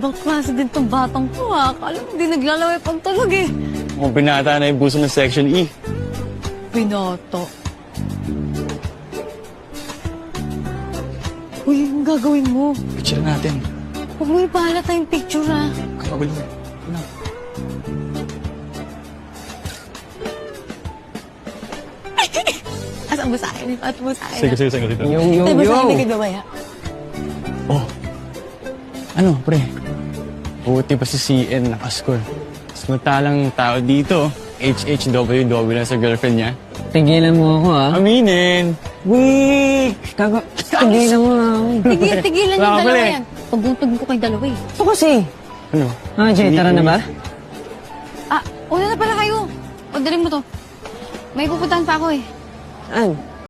Ibang klase din tong batang to ha. Akala mo hindi naglalaway pang tulog eh. Mukhang binata na yung buso ng Section E. Binoto. Uy, ang gagawin mo? Picture natin. Huwag mo ipahala tayong picture ha. Kapagulo mo. Ano? Asa mo sa akin? At mo sa akin. Sige, dito. Tayo mo sa akin, hindi ka gawaya. Oh. Ano, pre? Buti pa si CN nakascore. Samantalang tao dito, HHWW lang sa girlfriend niya. Tigilan mo ako, ha? Aminin! Wait! Tigilan mo na ako. Tigilan yung Wala ka dalawa pala eh. yan. Pagbuntog ko kay dalawa eh. Ito kasi. Ano? Jay, tara na ba? Ah, una na pala kayo. Pagdaling mo to. May pupuntahan pa ako eh. An?